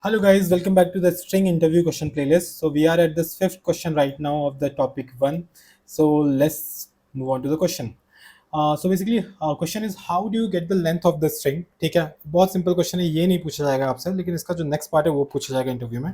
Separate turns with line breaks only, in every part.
Hello guys, welcome back to the string interview question playlist. So we are at this fifth question right now of the topic one. So let's move on to the question. So basically question is how do you get the length of the string. ठीक है, बहुत simple question है, ये नहीं पूछा जाएगा आपसे, लेकिन इसका जो नेक्स्ट पार्ट है वो पूछा जाएगा इंटरव्यू में.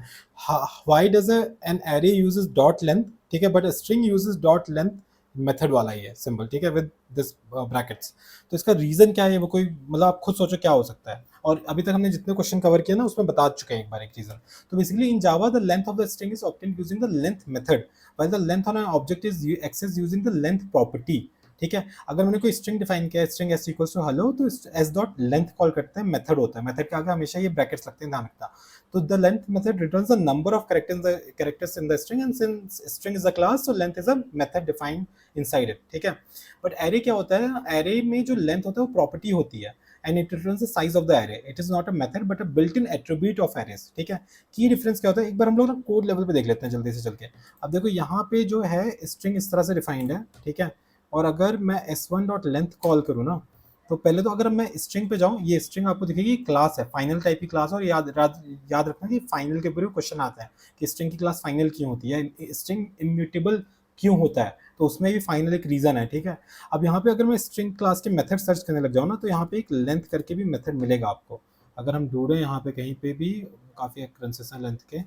Why does an array uses dot length, ठीक है, but a string uses dot length method वाला ही है सिंबल, ठीक है, विद दिस ब्रैकेट्स. तो इसका रीजन क्या है, वो कोई मतलब आप खुद सोचो क्या हो सकता है. और अभी तक हमने जितने क्वेश्चन कवर किए ना उसमें बता चुके हैं एक बार एक रीजन. तो basically in Java the length of the string is obtained using the length method while the length on an object is access using the length property. ठीक है, अगर मैंने कोई स्ट्रिंग डिफाइन किया है, string S equals to hello, तो S dot length call करते हैं, मेथड होता है. मेथड के आगे हमेशा ये ब्रैकेट्स लगते हैं, ध्यान रखना. तो the length method returns the number of characters in the string, and since string is a class so length is a method defined inside it. ठीक है, बट एरे क्या होता है, एरे में जो लेंथ होता है वो प्रॉपर्टी होती है, and it returns the size of the array. It is not a method but a built in attribute of arrays. ठीक है, की डिफरेंस क्या होता है एक बार हम लोग ना कोड लेवल पे देख लेते हैं जल्दी से चल के. अब देखो यहाँ पे जो है स्ट्रिंग इस तरह से डिफाइंड है, ठीक है, और अगर मैं s1 डॉट लेंथ कॉल करूँ ना, तो पहले तो अगर मैं स्ट्रिंग पे जाऊँ, ये स्ट्रिंग आपको दिखेगी क्लास है, फाइनल टाइप की क्लास. और याद रखना कि फाइनल के ऊपर क्वेश्चन आता है कि स्ट्रिंग की क्लास फाइनल क्यों होती है, स्ट्रिंग इम्यूटेबल क्यों होता है, तो उसमें भी फाइनल एक रीजन है. ठीक है, अब यहाँ पे अगर मैं स्ट्रिंग क्लास के मेथड सर्च करने लग जाऊँ ना, तो यहाँ पे एक लेंथ करके भी मेथड मिलेगा आपको. अगर हम ढूंढें यहाँ पे कहीं पे भी, काफ़ी अक्रेंसेस हैं लेंथ के,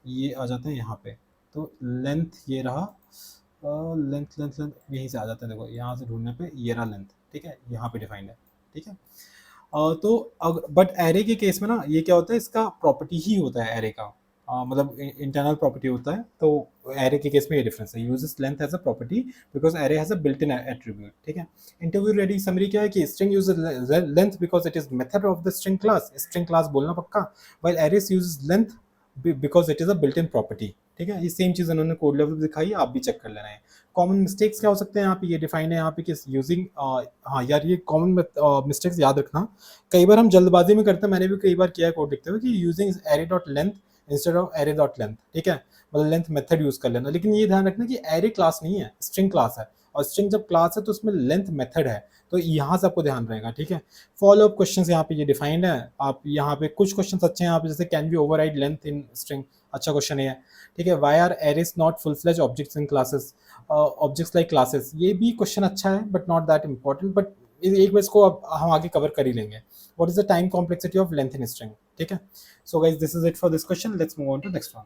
ये आ जाते हैं यहाँ पे. तो लेंथ ये रहा, लेंथ लेंथ लेंथ यहीं से आ जाता है. देखो यहाँ से ढूंढने पे ये रहा लेंथ, ठीक है, यहाँ पे डिफाइंड है. ठीक है, तो बट एरे के केस में ना ये क्या होता है, इसका प्रॉपर्टी ही होता है एरे का, मतलब इंटरनल प्रॉपर्टी होता है. तो एरे के केस में ये डिफरेंस है, uses length as a property because array has a built in attribute. ठीक है, इंटरव्यू रेडी समरी क्या है कि string uses length because it is method of the string class बोलना पक्का, while arrays uses length because it is a built in property. ठीक है, ये सेम चीज़ उन्होंने कोड लेवल पे दिखाई है, आप भी चेक कर लेना है. कॉमन मिस्टेक्स क्या हो सकते हैं यहाँ पे, ये डिफाइंड है यहाँ पे कि यूजिंग, हाँ यार ये कॉमन मिस्टेक्स याद रखना. कई बार हम जल्दबाजी में करते हैं, मैंने भी कई बार किया है कोड लिखते हुए, कि using array dot length instead of array dot length. ठीक है, मतलब लेंथ मेथड यूज कर लेना, लेकिन ये ध्यान रखना कि एरे क्लास नहीं है, स्ट्रिंग क्लास है. और स्ट्रिंग जब क्लास है तो उसमें लेंथ मेथड है, तो यहाँ से आपको ध्यान रहेगा. ठीक है, फॉलो अप क्वेश्चन यहाँ पे ये डिफाइंड है. आप यहाँ पे कुछ क्वेश्चन अच्छे हैं यहाँ पे, जैसे can be override length in string, अच्छा क्वेश्चन है. ठीक है, why are arrays not full fledge objects in classes, objects like classes, ये भी क्वेश्चन अच्छा है but not that important. But एक बार इसको अब हम आगे कवर कर ही लेंगे. What is the time complexity of length in string. ठीक है, so guys this is it for this question, let's move on to next one.